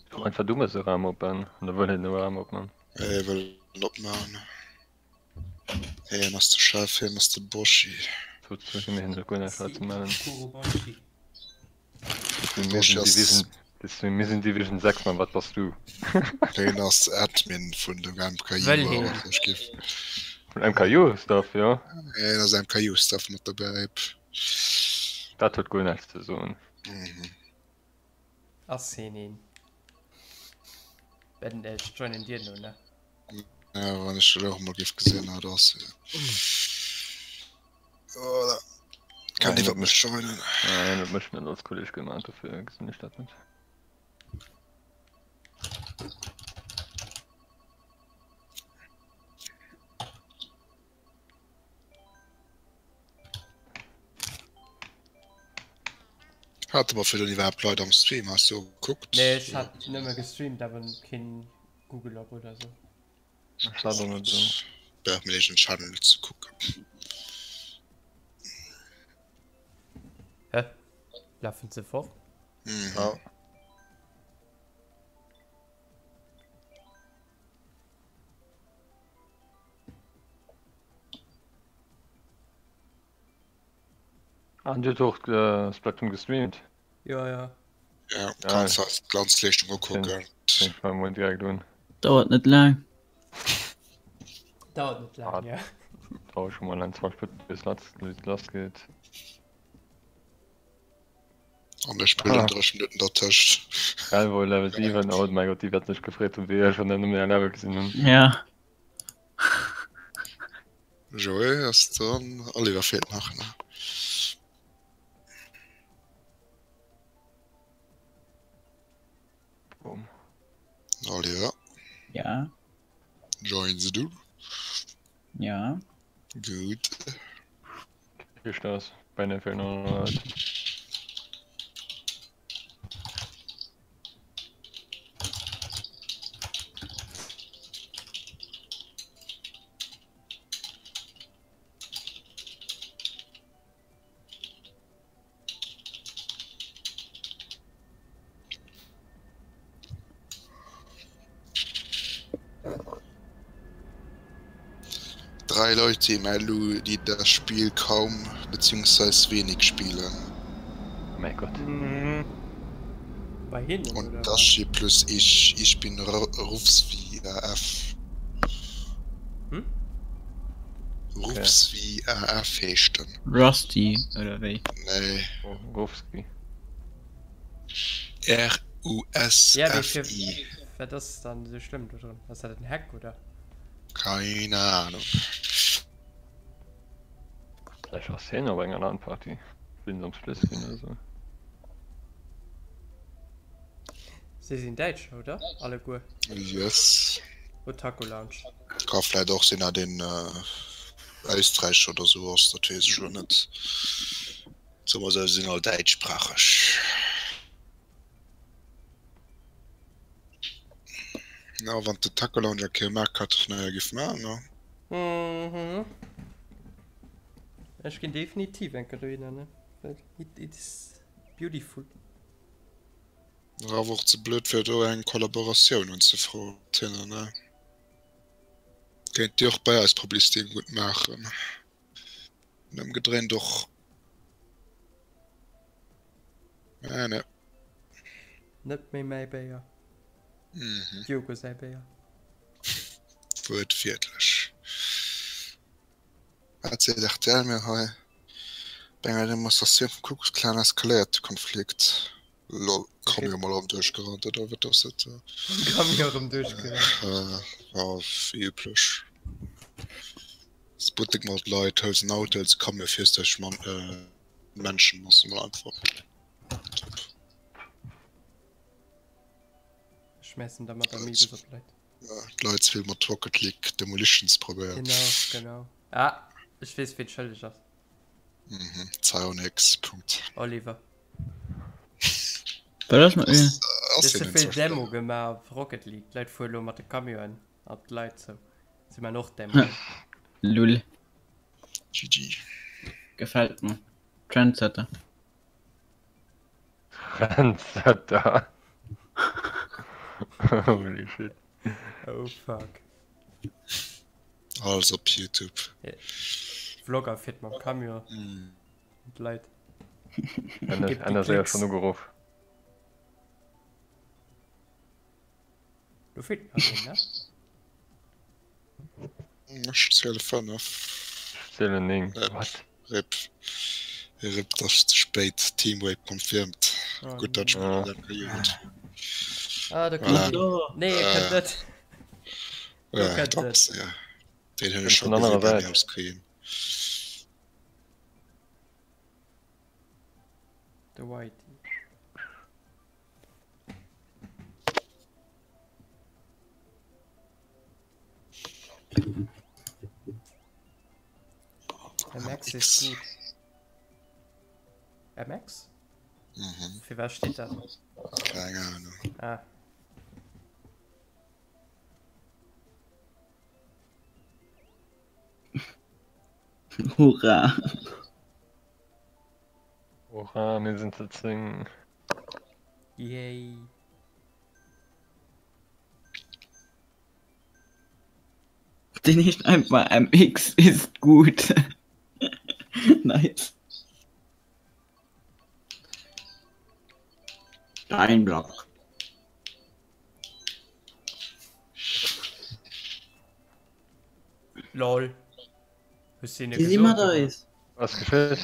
Du einfach dumme so Rahmen open und da wollte nur Rahmen op man. Will opmachen. Hey, hast du Chef, hey, hast du Boschi. Tut zwischen mir hin so gut einfach zu machen. Kurobanshi. Wir sind Division 6 man, was warst du? Den als Admin von dem MKU. Welchen? Von MKU Stuff, ja. Ja, das MKU-Stuff mit dabei. Das tut gut nichts zu sagen. Arsenin. Wenn der joinen dir nur, ne? Ja, wenn ich schon auch mal gesehen habe, das. Oder. Kann die mich joinen? Nein, das möchte ich als Kollege gemacht dafür gesehen nicht das nicht. Hat aber für den Leute am Stream, hast du geguckt? Ne, ich hab nicht mehr gestreamt, aber kein Google-Log oder so. Schade nicht so. Bei mir den Channel zu gucken. Hä? Laufen sie fort? Ja. Und du hast auch Splatoon gestreamt? Ja, ja. Ja, kannst du als Glanzlichtung gucken. Ich war mal direkt tun. Dauert nicht lang. Dauert nicht lang, ja. Trau schon mal ein 2 Stunden bis das geht. Und ich spiele 3 Minuten der Tisch. Geil, wo Level 7, oh mein Gott, die wird nicht gefreut und wir schon dann mehr Level gesehen haben. Ja. Joey, hast dann Oliver fehlt noch, ne? Boom. Oliver, Ja. joinst du? Ja. Gut. Viel Spaß bei der Fernarbeit. Drei Leute im LU, die das Spiel kaum bzw. wenig spielen. Oh mein Gott. Mhm. Bei Ihnen, Und oder? das hier plus ich bin Rufs wie AF. Hm? Rufs wie AF hechten. Rusty, oder wie? Nee. Rufski. R-U-S-F-I. Wer das dann so schlimm, oder? Was hat ein Hack, oder? Keine Ahnung. Vielleicht auch 10 aber in einer anderen Party. Bin so am Splitscreen oder so. Sie sind Deutsch, oder? Alle gut. Yes. Otaku Lounge. Kann vielleicht auch sehen, den Österreich oder sowas, das weiß ich schon nicht. So, sie sind halt deutschsprachig. Na, wenn der Taco Lounge ja kein Markt hat, naja, gibt ne? Mhm. Ich gehe definitiv ein Karina, ne? It is beautiful. Ja, auch zu blöd für da eine Kollaboration und so froh, ne? Könnt ihr auch bei uns Publizität gut machen. Und im Gedrehen doch. Ja, ne. Nicht mehr mein Bayer. Mhm. Diogo sei Bayer. Wird viertlich. Hat sie gedacht, ja, mir heu. Bei einer Demonstration von Kuckucks Klan eskaliert Konflikt. Lol, komm ich mal durchgerannt, oder wird das jetzt? Komm ich auch im Durchgerannt. Ja, üblich. Sputnik mal Leute, als ein Auto, als kommen wir fest, dass man Menschen muss mal einfach. Schmeißen da mal der Miete so bleibt. Ja, Leute will mal Rocket League Demolitions probieren. Genau. Ah, ich weiß, wie schuldig ist. Mhm, Zionix, Punkt. Oliver. War das mal Was, Das ist so viel Demo gemacht auf Rocket League. Leute fuhren mit der Camion. Ab Leute so. Sind wir noch Demo. Lul. GG. Gefällt mir. Trendsetter. Trendsetter. Holy shit. Oh fuck. Also auf YouTube. Vlogger fit man Cameo Hm. und Leid. Einer Gib die einer sehr Klicks. schon nur gerufen. Du fit man den, ne? Ich zähle 5. Stille Ding. Ja. What? RIP. RIP, das ist zu spät. Teamwave confirmed. Oh, Gut, Deutsch. Ja. Gut. Ah, da Voilà. kommt. Nee, ihr könnt das. Du Ja, könnt das, das. ja. Den hätte Bin ich schon von anderer gesehen, wenn Seite. ich auskriegen. The White. MX ist gut. MX? Mhm. Für was steht das? Keine Ahnung. Ah. Hurra. Oha, wir sind zu zwingen. Yay. Den nicht einfach MX ist gut. Nice. Ein Block. Lol. Hast du ihn Die sind immer da oder? ist. Was gefällt?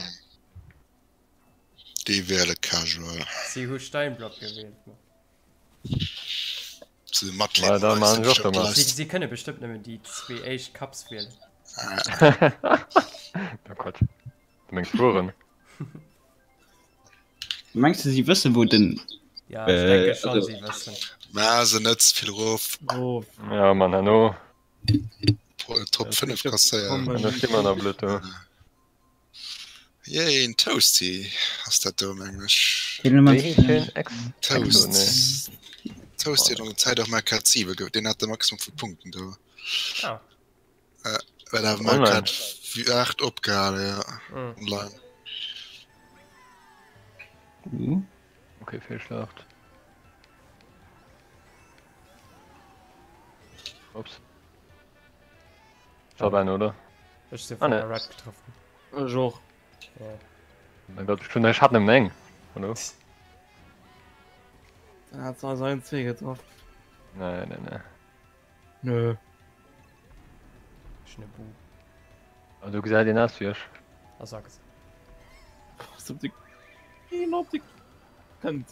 Die wähle casual. Sie hat Steinblock gewählt. Man. Sie macht Mal da machen wir doch mal. Sie können bestimmt nicht mehr die 2 Age Cups wählen. Oh Gott. Du meinst Spuren? Meinst du, sie wissen, wo denn... Ja, ich denke schon, also- sie wissen. Na, sie nützt viel Ruf. Oh, Ja, Mann, hallo. Top das 5 ist ja kassiert. vollkommen- Und das immer noch blöd, du. Yay, ein Toasty. Hast du das im Englisch? Telemann. Toast. Toasty hat eine Zeit auch mal Karte 7. Den hat der Maximum von Punkten da. Ah. Weil da mal Online. Karte 8 Abgabe, ja. Mhm. Online. Okay, Fehlschlacht. Ups. Schaban, oder? Ich bin Ah, von ne. der Rat getroffen. auch. Ja. Mein Gott, ich bin der Schatten im Eng. Oder? Dann hat es also ein C getroffen. Nein, nein, nein. Nö. Schneebu. Aber du gesagt, den hast du ja. Was sagst Was habt ihr... Ich hab die... Kennt.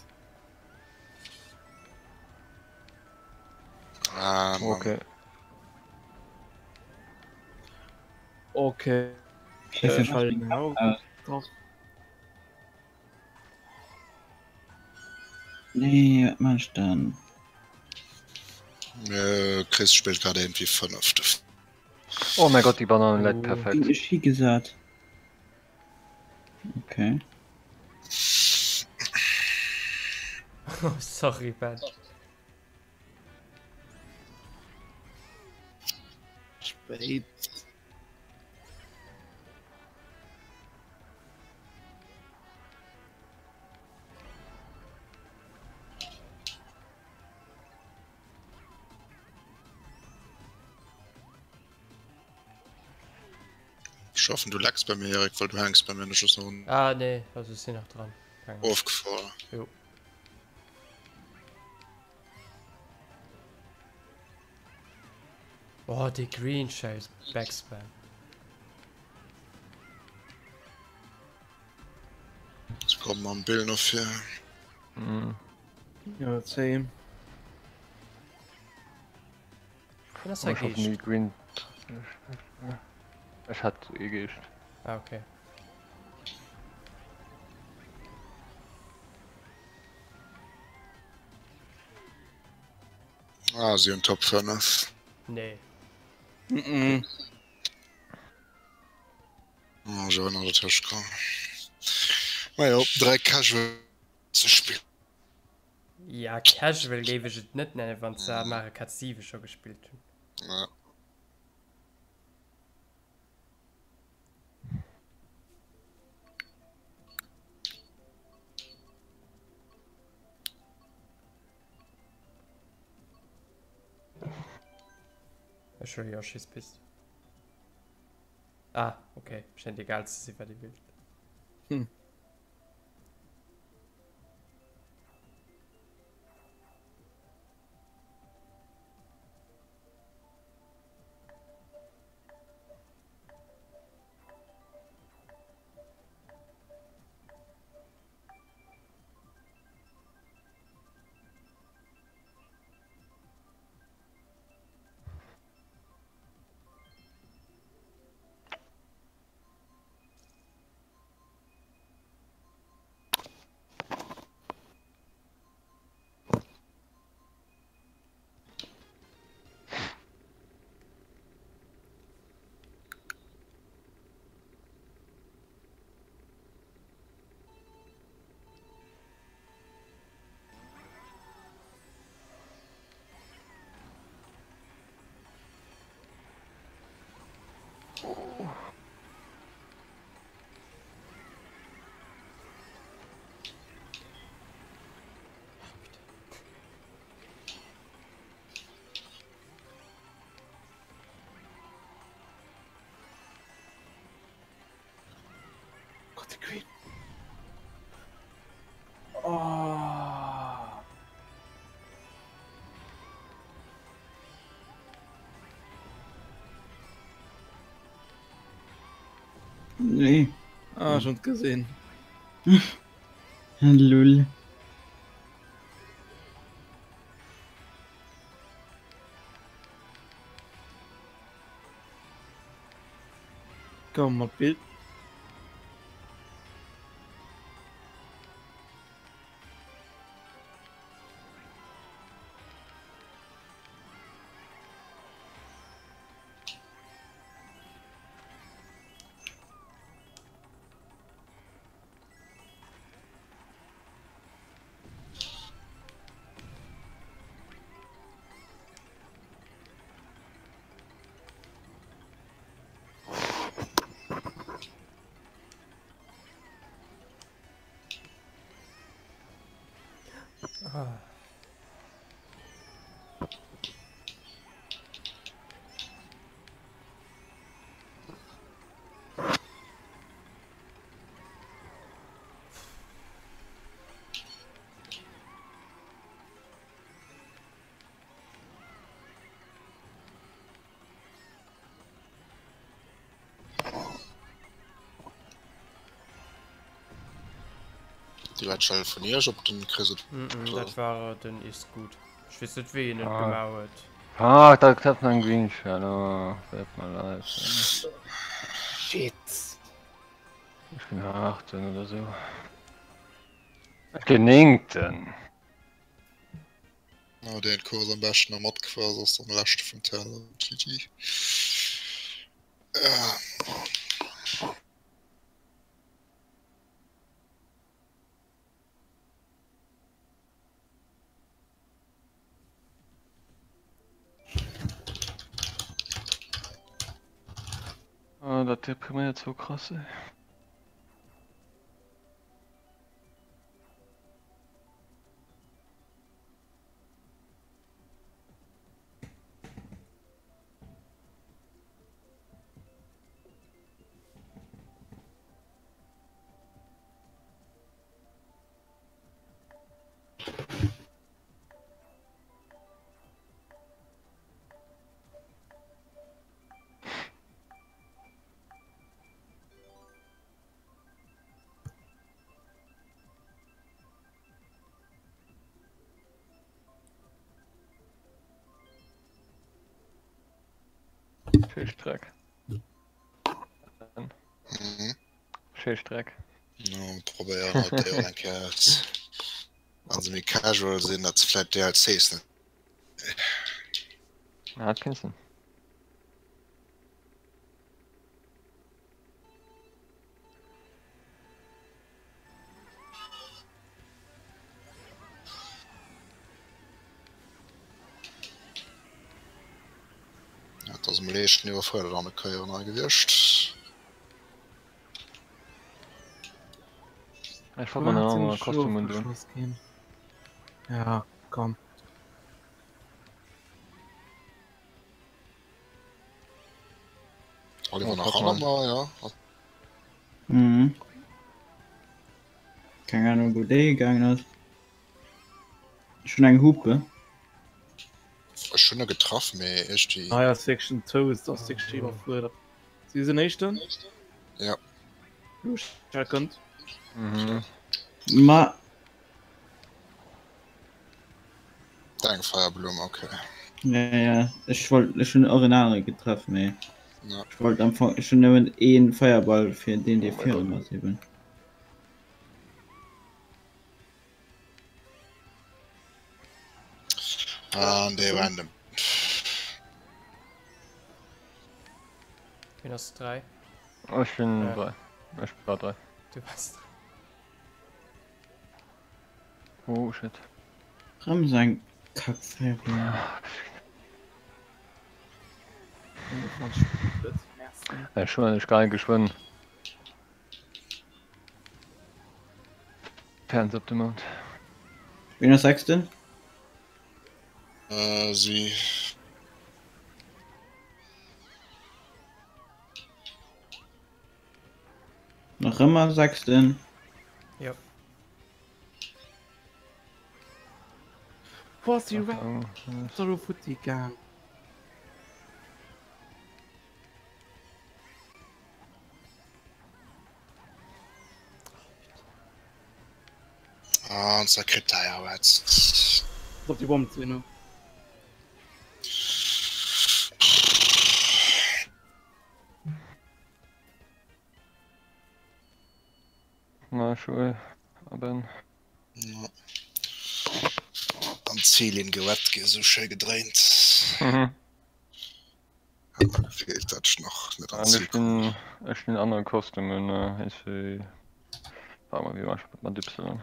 Ah, Mann. Okay. Okay. Das ist Fall ja genau Äh. drauf. Nee, was machst du dann? Chris spielt gerade irgendwie 5. Oh mein Gott, die Banane lädt Oh. perfekt. Ich wie gesagt. Okay. du? Oh, sorry, Ben. Spät. Ich hoffe, du lagst bei mir, Erik, weil du hängst bei mir nicht so Ah, nee, also ist sie noch dran. Danke. aufgefallen. Jo. Oh, die Green Shades Backspam. Jetzt kommt mal ein Bild noch für. Mhm. Ja, same. Das Oh, ich hab ist nie Green. Es hat eh geischt. Ah, okay. Ah, sie und Top 5. Nee. Mhm. Oh, so noch der Tisch kommen. Naja, 3 Casual zu spielen. Ja, Casual gebe ich es nicht nennen, wenn es Mario Kart 7 schon gespielt hat. Ja. Schon ja, schieß bist. Ah, okay. Scheint egal zu sein, wer die will. Hm. Gott, die Queen. Oh. Nee. Ah, schon gesehen. Lul. Komm mal, Bild. Ah. Die wird schon von ihr ob den Kredit. Das war dann ist gut. Ich weiß nicht, wie ihn nicht Ah. gemauert. Ah, da klappt mein Green Shadow. Bleibt mal leid. Shit. Ich bin 18 oder so. Geningt denn. Na, den Kurs am besten am Mod quasi aus dem Last vom Teller. GG. Ja. Ah, das deprimiert so krass, ey. Schildstreck. Mhm. Schildstreck. No, probieren halt der denke als also mir casual sehen als vielleicht der als Sace, ne? Ja, Atkinson. Ja, das im Leschen überfordert damit Karriere neu gewirrscht. Ich wollte mal noch Kostüm und so. Gehen. Ja, komm. Oliver nach Hoffmann. Hammer, ja. Mhm. Keine Ahnung, wo der gegangen ist. Schon eine Hupe. Schöner getroffen, ey. Echt die. Ah ja, Section 2 ist das Section überfordert. Sie sind nicht dann? Ja. Du könnt. Mhm. Ma, Danke, Feuerblume, okay. ja, ich wollte schon Originale getroffen, ey. Ja. Ich wollte am Anfang schon nur einen Feuerball für den die Oh mein Führung Gott. ausüben. Ah, und der random. Minus 3. Oh, ich bin Ja. 3. Ich bin gerade 3. Du hast. Oh shit. Warum sein Kackfeuerball? Schon ist gar nicht geschwommen. Fans up the Mount. Wen was sagst du? Sie. Noch immer sagst du? Ja. Was die Oh, Raptor Footy Gang. Ah, und Sekretär jetzt. Auf die Bombe zu, ne? na, schon. Aber. Ja. Am Ziel in Gewett so schön gedreht. Mhm. Aber fehlt das noch nicht an Ziel kommen. Ich bin andere Kostüme, ich will. Frag mal, wie man mit Y.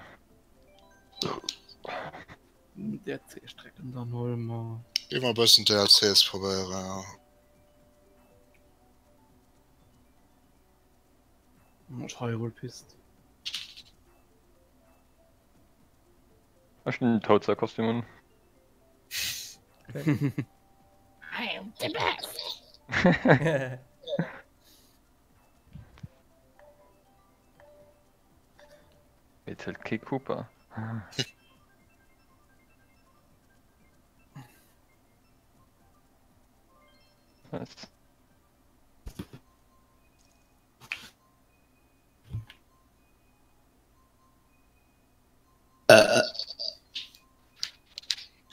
Der C-Strecke und dann holen wir. Immer ein bisschen DLCs probieren, ja. Hyrule Pist. Ich bin Toadster Kostümen. Jetzt halt Key Cooper. Nice.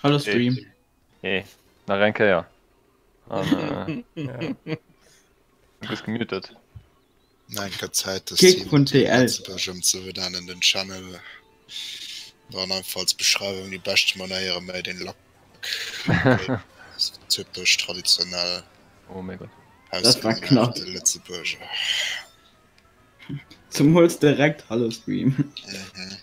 Hallo Stream. Hey, na Renke ja. Und, Ja. du bist gemutet. Nein, keine Zeit, das Kick von TL. bestimmt so wieder in den Channel. Waren einfach als Beschreibung die beste Maniere mit den Lock. Typisch traditionell. Oh mein Gott. Das war knapp. Der letzte Bürger. Zum Holz direkt Hallo Stream. Mhm.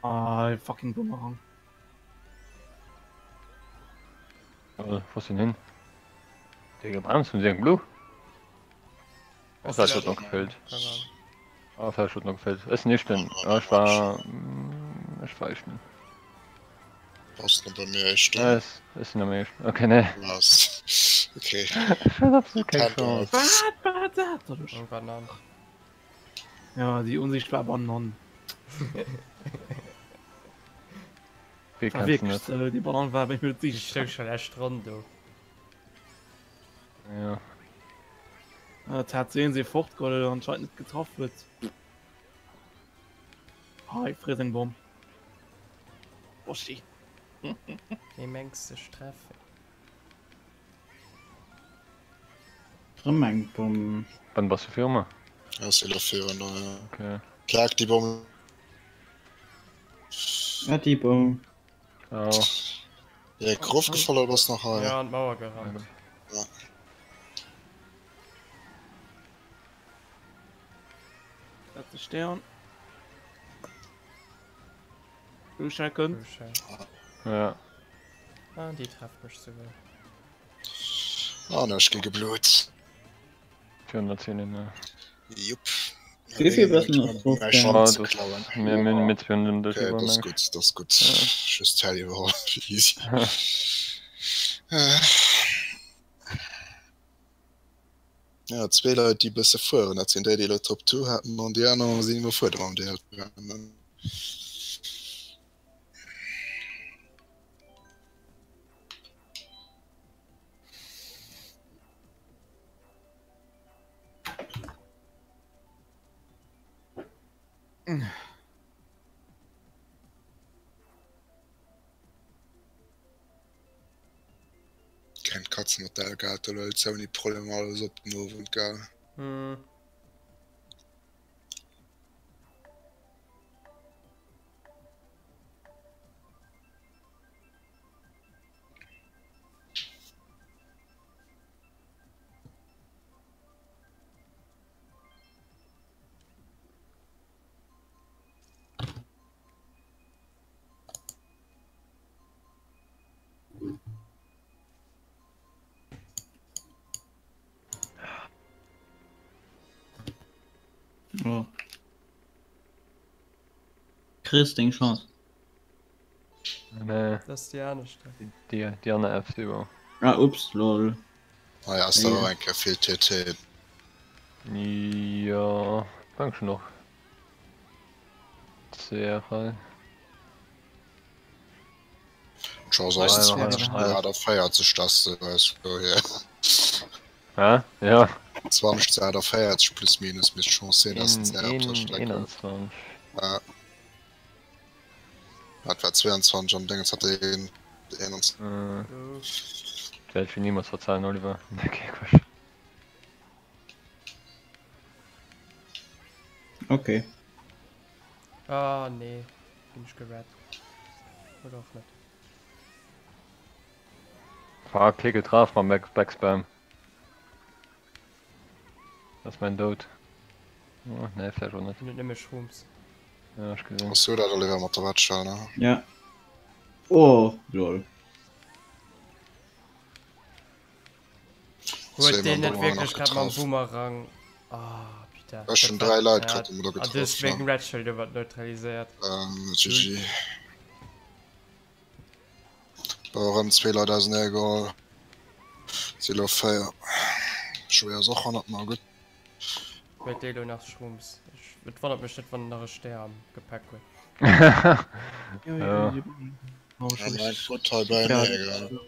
Ah, fucking Bumerang. Wo ist denn hin? Digga, Brams von Dirk Blue? Das hat schon noch gefällt. Keine Ahnung. Ah, das hat schon noch gefällt. Ist nicht denn. Ja, ich war. Ich war echt. Passt noch bei mir echt. Ja, ist noch mehr. Okay, ne. Was? Okay. Shut up, so keine Hand Chance. Was? Und Bananen. Ja, die unsichtbaren Bananen. Wie kannst du Wirklich, nicht? die Bananen war ich mir Ich sicher. stehe schon erst dran, du. Ja. Das hat sehen sie fortgeholt anscheinend nicht getroffen wird. Ah, ich fresse den Baum. Oh shit. Die mängste Strafe. Rummengbom. Wann warst du Firma? Ja, ist wieder führend, ja. Okay. Klag die Bombe. Ja, die Bom. Ciao. Ja, Gruft gefallen oder was noch? Ja, und Mauer gerannt. Der Stern. Blue kommt. Bullshit. Ja. Ah, die treffen mich sogar. Ah, ne, ich gege Blut. 410 ne. Jupp. Wie viel was noch drauf? Drei Oh, Chancen das klauen. mir mit 200 Okay, über das ist Mensch. gut, das ist gut. Ja. Just tell you all. Easy. Äh. Ja, zwei Leute, die besser fahren, das sind die, die Top 2 hatten, und die anderen sind immer vor dran, die halt rennen. Kein Katzenmodell gehabt, oder jetzt auch nicht Probleme alles auf den Ofen, gell? Hm. Oh. Chris, den Chance. Ne, Das ist die ernste. die andere Apps über. Ah, ups, lol. Ah ja, ist Ja. aber ein Café TT. Ja, fang schon noch. Sehr geil. Chance Ja, aus, ja, ja, da feiert sich das, weißt du, ja. Ja, 20 Zeit auf feiert plus minus mit Chance sehen, dass es auf der Strecke. 21. Ja. Das war 22 und Dingens hatte ihn 21. Oh. Werde ich niemals verzeihen, Oliver. Okay, Quatsch. Okay. Ah, nee. Bin ich gerettet. Oder auch nicht. Fuck, Klicke drauf, mal Backspam. Das ist mein Tod. Oh, ne, vielleicht auch nicht. Ich bin nicht mehr Schrums. Ja, hab ich gesehen. Was du da, Oliver, mit der Watschau, ne? Ja. Oh, lol. Wollte Sehen den wir nicht mal wirklich noch gerade mal einen getroffen. Boomerang. Ah, bitte. Ja, schon 3 Leute ja, gerade immer da ah, getroffen. deswegen Red Shield wird neutralisiert. GG. Bei eurem 2 Leute sind egal. Sie laufen feier. Schwer Sachen hat man gut. Mit Delo nach Schrums. Ich wundert mich nicht, wann nach Sterben gepackt wird. Ja. Oh, Ja, schon. mein Vorteil bei Ja. mir, egal.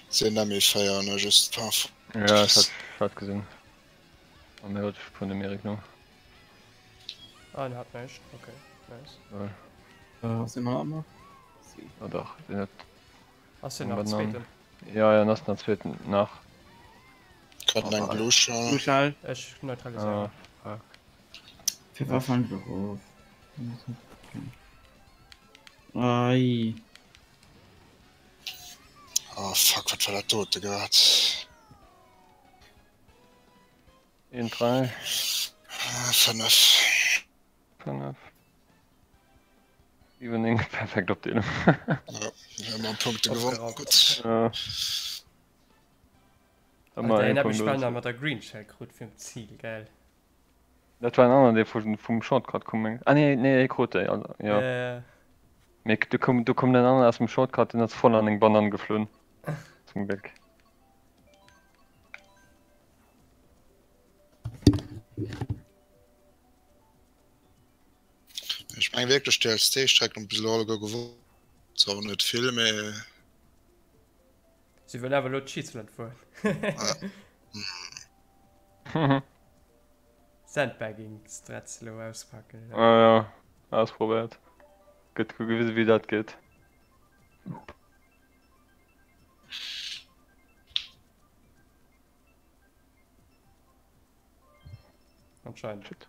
Sind da mir feiern, ne? Just paff. Ja, ich hab gesehen. Und mir wird von dem Erik noch. Ah, ne, hat nicht. Okay, nice. Was sind wir noch? Ja, doch, den hat. Hast du noch Übernommen. zweiten? Ja, das ist der zweiten nach. Gerade ein Blue Show. Blue Shell. Ich neutralisiere. Für Waffen drauf. Ai. Oh fuck, was war der Tote gerade? In 3, 5. 5. Evening, perfekt auf den. Ja, wir haben noch Punkte gewonnen. Aufgeraubt. Gut. Ja. Alter, den hab ich spannend mit der Green Shell gut für ein Ziel, geil. Das war ein anderer, der vom Shortcut kommt. Ah, nee, Krote, ja. Du kommst den anderen aus dem Shortcut, den hat voll an den Bananen geflohen. Zum Glück. Ich meine wirklich, der Stay-Strecke ein bisschen alle gewonnen. So nicht viel mehr. Sie will aber nur Cheeseland wollen. Sandbagging, Stratzlo auspacken. Ja, ausprobiert. Gut gewusst, wie das geht. Anscheinend. Shit.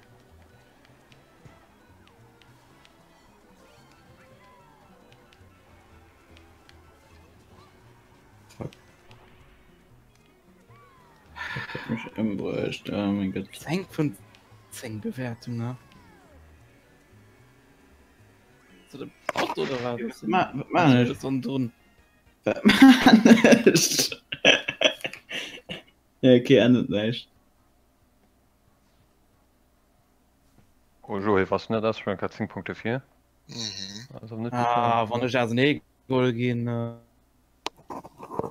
mich imbrächt, oh mein Gott. Das hängt von 10 Bewertungen, ne? So der Bot oder was? Man Das ist. ist so ein Dun. Man ist. Ja, okay, endet nicht. Oh, Joey, was denn das für ein 10.4? Mhm. Also nicht Ah, wann ich also nicht Goal gehen,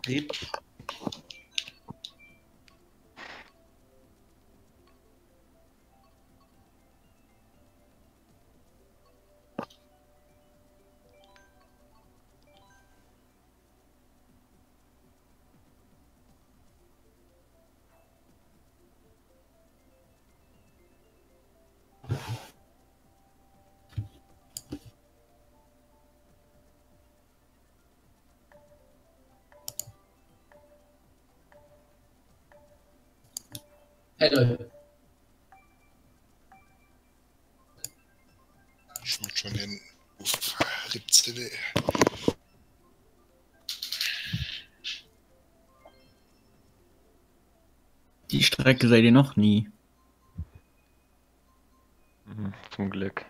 Rip. Hello. Ich muss schon den RIP-CD. Die Strecke seid ihr noch nie. Zum Glück.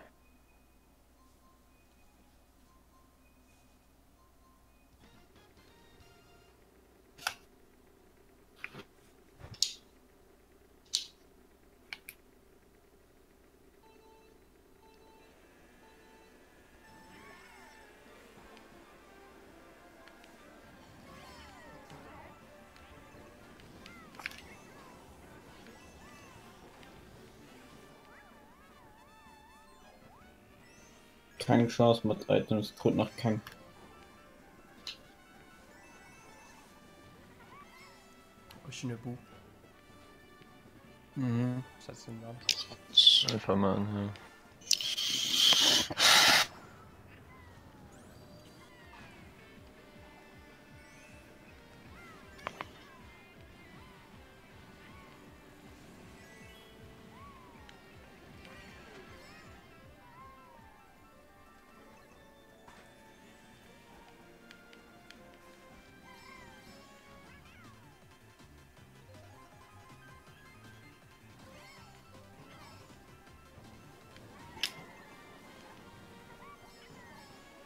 Keine Chance mit 13 Sekunden nach kein. Schneebu. Mhm. Was heißt denn dann? Einfach mal an, ja.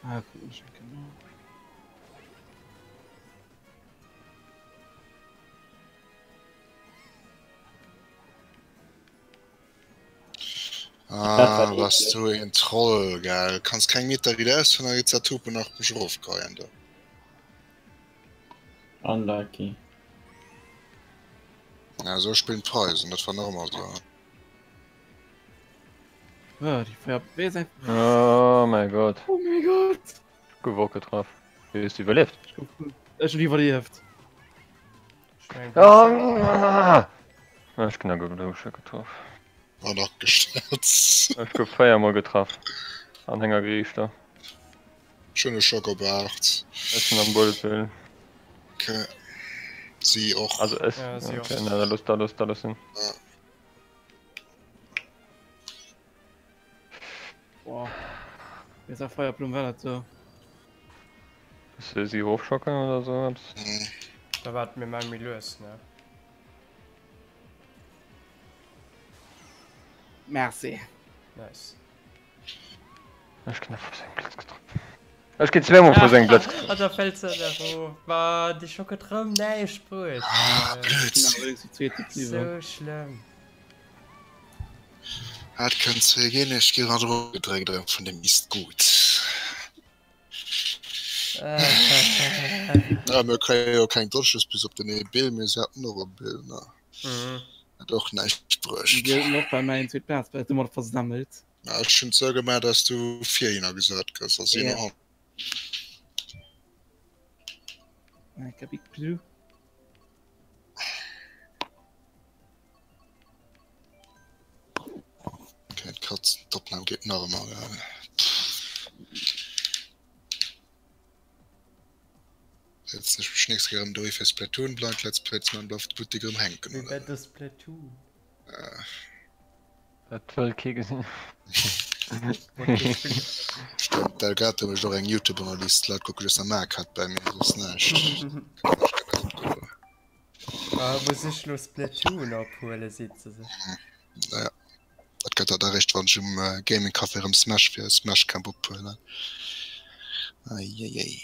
Ah, gut, genau. Ah, was du ein Troll, geil. Kannst kein Meter wieder essen, dann geht's der Tupe nach dem Schrof gehen, da. Unlucky. Ja, so spielen Poison, das war normal so. Ja, die Fährbe sind. Oh mein Gott. Oh mein Gott. Gewollt getroffen. Wie ist überlebt? Schon überlebt. Ah, ich kann getroffen. War noch gestürzt. Ich habe Feiermal getroffen. Anhänger Gerichter. Schöne Schokobacht. Essen am Bullpillen. Okay. Sie auch. Also es. Ja, sie Okay, auch. na, da Lust hin. Boah. Jetzt auf Feuerblum war das so. Ist sie hochschocken oder so? Mhm. Da warten wir mal los, ne? Merci. Nice. Ich kann auf seinen Platz getroffen. Ich geh zweimal vor seinen Platz. Und da fällt sie da wo. War die Schokotraum? Nein, Sprüch. Ah, blöd. Genau, irgendwie zweite Zwiebel. So schlimm. Hat kannst du gehen, ich gehe gerade gedrängt von dem ist gut. Ja, mir kann ja kein Deutsches bis auf den Bill, mir sagt noch ein Bill, ne? Mhm. Doch nicht Die bräuchte. gilt noch bei meinen zwei Platz, weil du mal versammelt. Ja, ich schon sage mal, dass du 4 Jahre gesagt hast, also Ja. noch. Ich hab ich Blue. Okay, Katz, Doppelname geht noch mal, ja. Jetzt ist nichts gegen durch fürs Platoon, bleibt let's play, man läuft gut die hängen. Wie bei das Platoon. Toll Kegel. Stimmt, Delgato ist doch ein YouTuber, die Leute gucken, dass er Mac hat bei mir, das ist nicht. muss ich nur Splatoon abholen sitzen Naja. Das geht da recht, wenn ich Gaming-Kaffee im Smash für Smash Camp abholen. Eieiei.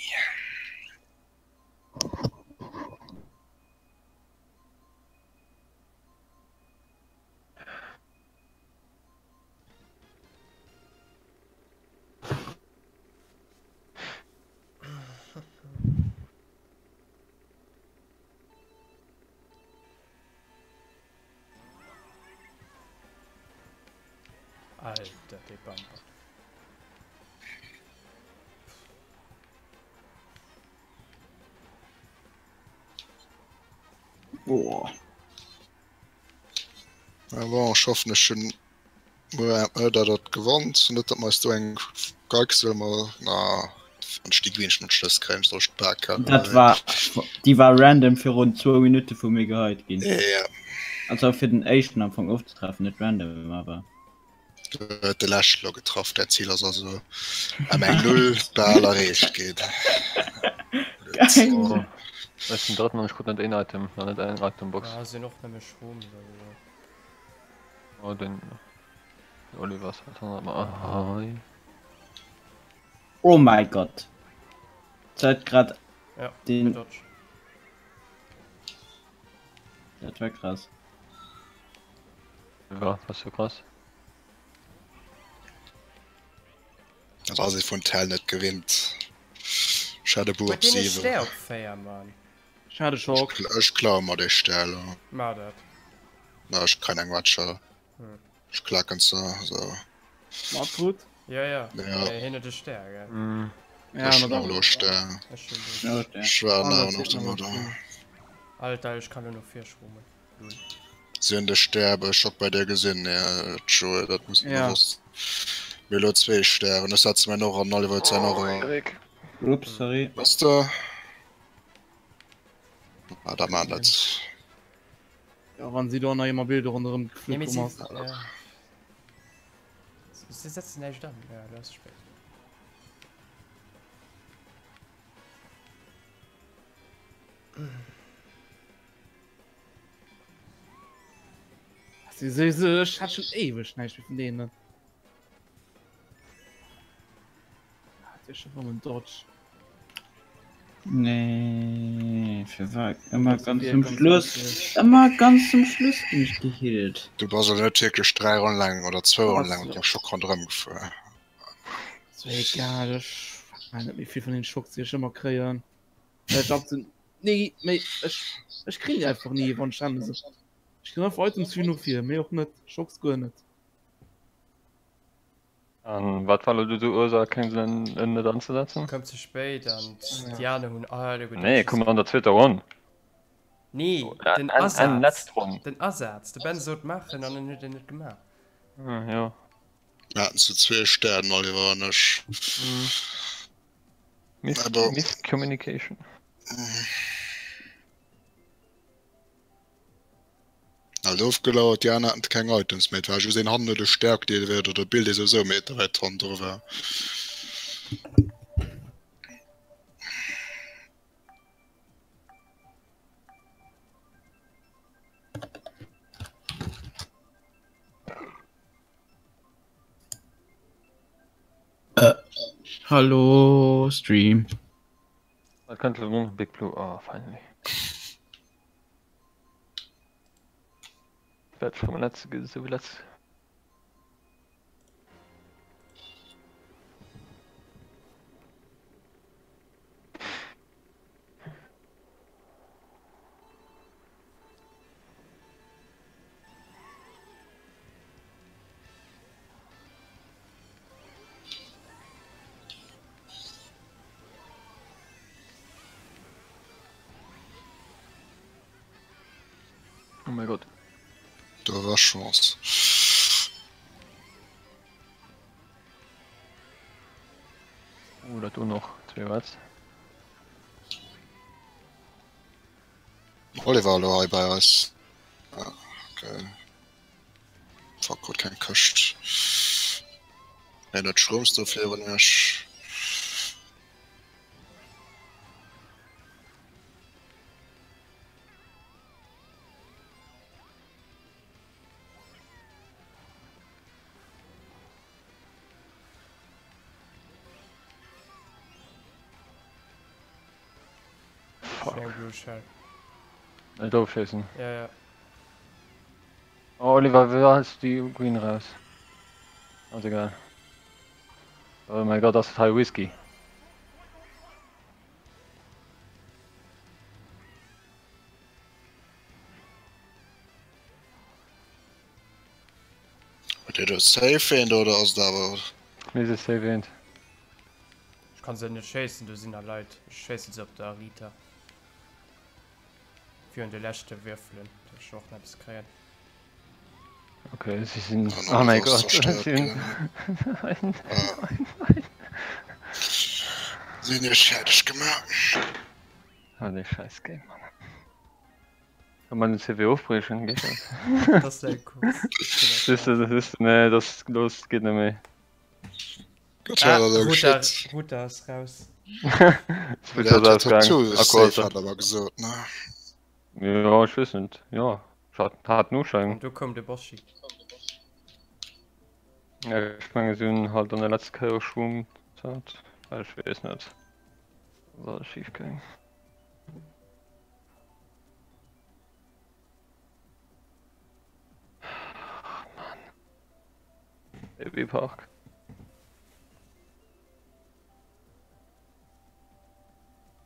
Alter, die Bumper. Boah. Aber ich hoffe, ich schon dat gewandt net dat meist du eng Galkselmer na stieg wie und Schluss kräm so stark Das war, die war random für rund 2 Minuten von mir gehört gehen. ja Also für den ersten Anfang aufzutreffen, nicht random, aber. de Lächler getroffen der Ziel also am eng null baller recht geht Geil. Was ist dort noch nicht gut an den Item, noch nicht ein Itembox. Ja, sie noch nämlich Strom. Oh, den Olivers hat er mal. Oh mein Gott. Zeit grad Ja, den. Dodge. Das war krass. Ja, was so krass. also sie von Teil net gewinnt schade Bu Bei denen ist der auch fair, Mann. Schade Schock. ich klar mal der Stelle Mach das. na ich kann eng Watscher ich klar kannst so Macht's gut. Ja, ja. Ja. Hinter der Stärke. Ja, ich na noch dann. Lust Das ist schon gut. Ja, der. ich war Ah, noch das sieht dem man Motto. gut. Alter, ich kann nur noch 4 schwimmen. Sind der Sterbe schock bei der Gesinn ja Joe dat muss Ja. bewusst Melo 2 sterben das hat mir noch an alle Ups, sorry. was da da man dat Ja, wann sie da noch immer Bilder unter dem Nee, Geflügel mit sie... machst. Ja. Sie setzen nicht an. Ja, das ist spät. Sie hat schon ewig nicht wie von denen. Hat ja schon vom Dodge. Nee, für war immer Das ganz wird zum ganz Schluss. wichtig. Immer ganz zum Schluss nicht gehillt. du war so wirklich 3 Runden lang oder 2 Runden lang so. und ich hab schon keinen drum gefahren Das wäre egal, ich weiß nicht, wie viel von den Schocks ich immer kreieren. Ich hab so, nee, ich krieg die einfach nie von Schande. Ich kann auf heute 404, mehr auch nicht, Schocks gar nicht. Was war du Ursache, keinen Ende anzusetzen? Kommt zu spät und Ja. die anderen haben alle gut. Nee, komm mal an der zweite Runde. Nee, den Ein Ersatz. letzte Runde. Den Ersatz. Der Ben sollte machen, und dann hat er nicht gemacht. Ja. wir hatten zu 2 Sternen Oliver nicht Aber- Miscommunication. Also aufgelauert ja hatten kein Items mit weil sehen handel de stärkt die wird oder Bild ist so mit drüber Hallo, Stream. Was kannst du nun? Big Blue. Oh, finally. Bett vom letzten, so wie letztes. Oh mein Gott. da war chance Oder du noch 2 Watts. Oliver lo bei uns okay. Fuck, gut kein köcht schrumst du viel Fuck. Ein Blue Shell. Doofschießen. Ja, ja. Oh, Oliver, wer hast die Green raus? Also egal. Oh mein Gott, das ist High Whisky. Dir das safe end oder aus da aber Wie ist es erwähnt? Ich kann sie nicht chasen, du sind ja leid. Ich chase sie auf der Rita. Für die letzte Würfeln. Das ist auch nicht das Krähen. Okay, sie sind. Ja, Oh mein du hast Gott. zerstört, Sie sind. gell? Nein, Ah. nein, nein. sind ja schädig gemacht. Oh, der scheiß Game, Mann. Kann man den CV aufbrechen? Geht das? Das ist sehr kurz. Das ist. Nee, das geht nicht mehr. Gott, Ah, hat er Ruta, geschützt. Ruta ist raus. Das wird Der das hat ausgegangen. dazu safe, hat Akkord. aber gesagt, ne? Ja, ich weiß nicht. Ja. Hat nur Schein. Und du kommst der Boschi. Ja, ich meine, sie sind halt an der letzten Karte geschwommen. Ich weiß nicht. Was ist schief gegangen? Babypark.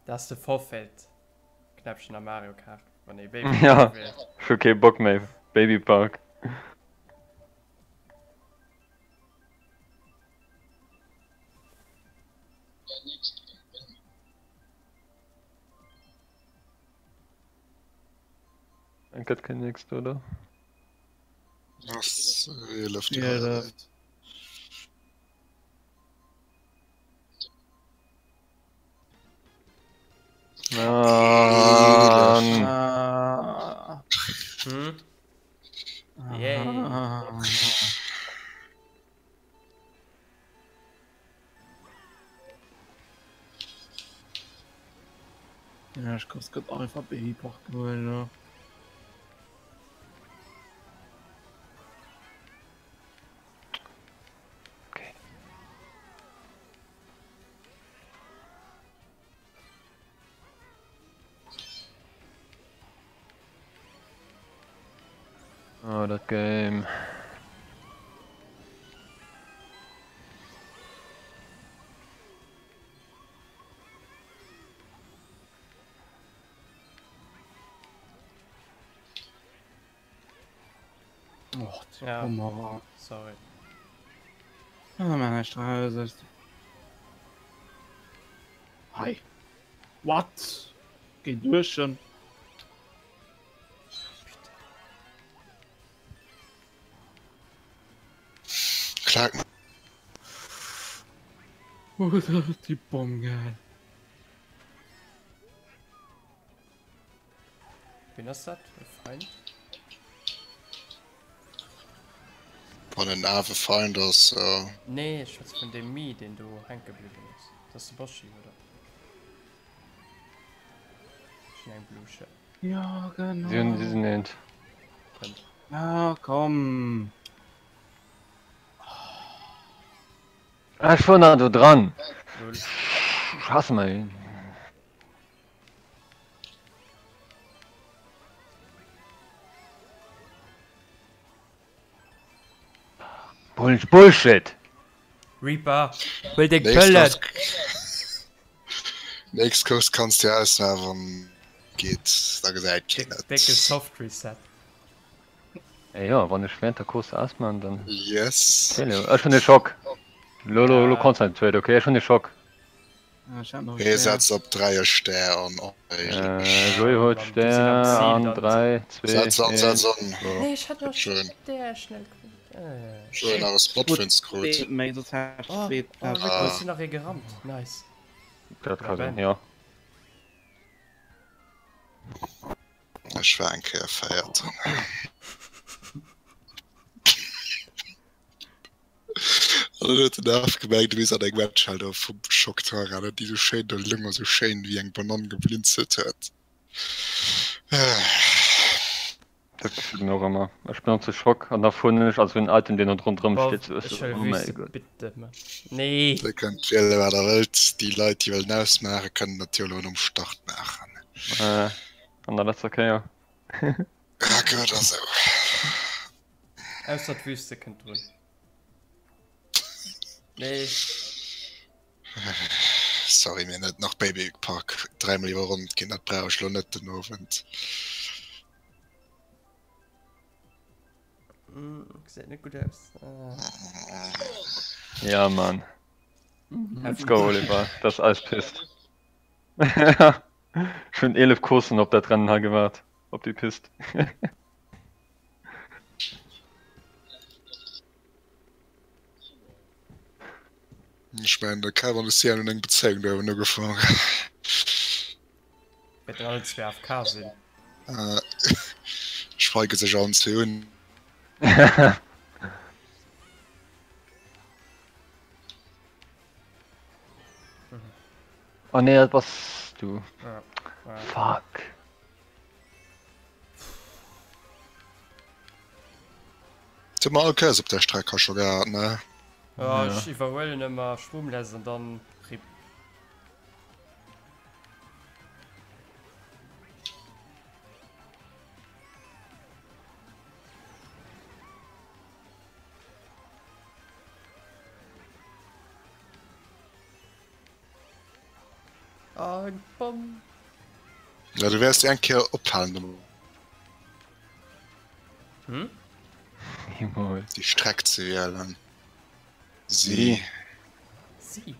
Das ist der Vorfeld. Knäppchen am Mario Kart. Oh nee, Baby. Ja, ich hab keinen Bock mehr. Babypark. Dann geht kein Next, oder? Das läuft Ja, ja. läuft. Mann. Ah. Hm? Yay. Ah. Ja, ich kann's grad einfach Babypark geholt, ne? Okay. Oh, das Game. Oh, Ja. Hummer. Sorry. Ah, meine Straße ist. Hi. What? Geh durch schon. Klar, Oder die Bombe. Bin das das? Fein? von den Ave fallen das. Nee, ich weiß von dem Mi, den du hängen geblieben bist. Das ist der Boschi, oder? Ich ein Blue Shell. Ja, genau. Sie sind nicht. Ja, komm. Ah, ich war da dran. Null. Ich hasse mal. Bullshit. Reaper! Will den Nächstes Pöllen! Nächstes Kurs kannst du ja ausnehmen, geht, da gesagt, Dicke geht Soft Reset. Ey, ja, wenn ich während der Kurs ausmachen, dann. Yes. Schon den Schock. Lolo, Ja. concentrate, okay? Schon den Schock. Ja, ich hab noch Ihr setzt auf 3 Sterne. Oh, Joey holt Mann, wir sind am Stern, Ziel, an dann. 3, 2, Setz an, setz an. so. Nee, ich hatte noch Schön. der schnell. Schön, aber Spot findest du gut. Mei, das hat Oh, spät. oh, Rick, du hast ihn nachher gerammt. Nice. Das kann Ben. sein, ja. Ich war ein Kerl feiert. Also, du hast gemerkt, du bist an der Webschalter vom Schocktor, die so schön der Lunge so schön wie ein Bananen geblinzelt hat. Das ist noch immer. Ich bin zu Schock und davon nicht, als wenn ein Item, den da drunter Boah, steht, so ist ich so, will oh mein wüsste, Gott. bitte, Mann. Nee. Da könnt viele bei der Welt, die Leute, die wollen ausmachen, können natürlich auch am Start machen. Und dann ist okay, ja. Ja, gehört also. Aus der Wüste könnt tun. Nee. Sorry, mir nicht nach Babypark 3 Millionen rund gehen, das brauche ich nicht den Abend. Sieht nicht gut aus. Ja, Mann. Let's go, Oliver. Das ist alles pisst. Schön 11 Kursen, ob der dran hat gewartet. Ob die pisst. Ich meine, der Carbon ist ja eine Beziehung, der nur gefahren. Wird alle 2 AFK sind. Ich frage sich an zu hören. Oh ne, was du. Ja. Fuck. Du mal okay, auf der Strecke schon gehabt, ne? Ja, Ja. ich überwollen immer Schwumm lesen, dann Rieb. Ein Bomb. Ja, du wärst ein Kerl abhalten. Hm? Himmel. Die Strecke zu wählen. Sie. Wie? Sie.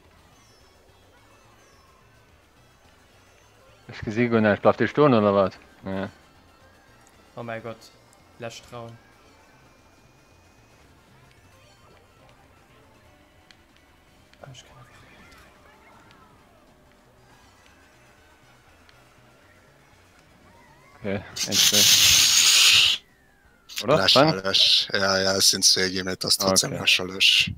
Ich gesehen, und ich bleib die Stunde oder was? Ja. Oh mein Gott. Lass trauen. Ah, ich kann einfach Okay, endlich. Oder? Dann? Lächerlich. Ja, es sind 2 Gemeter, das ist trotzdem Okay. lächerlich.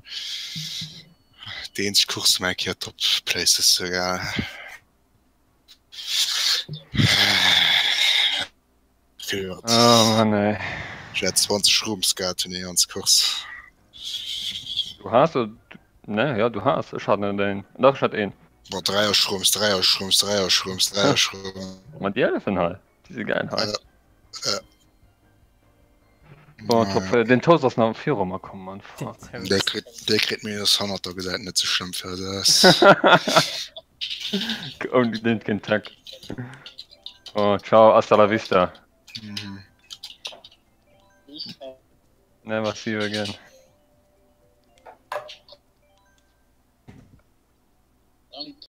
Den Kurs mag hier Top Places sogar. Für Oh Mann, ey. ich hätte 20 Rooms gehabt in ihren Kurs. Du hast oder? Ne, ja, du hast. Ich hatte den. Doch, ich hatte ihn. War 3 Shrooms, 3 Shrooms, 3 Shrooms, 3 Shrooms. Und die Elfen halt. Diese geilen halt. Äh, Boah, top, den Toast aus einer 4 mal kommen, Mann. Fuck. der kriegt mir das 100er gesagt, nicht so schlimm für das. Und den Kontakt. Oh, ciao, hasta la vista. Mhm. Never see you again.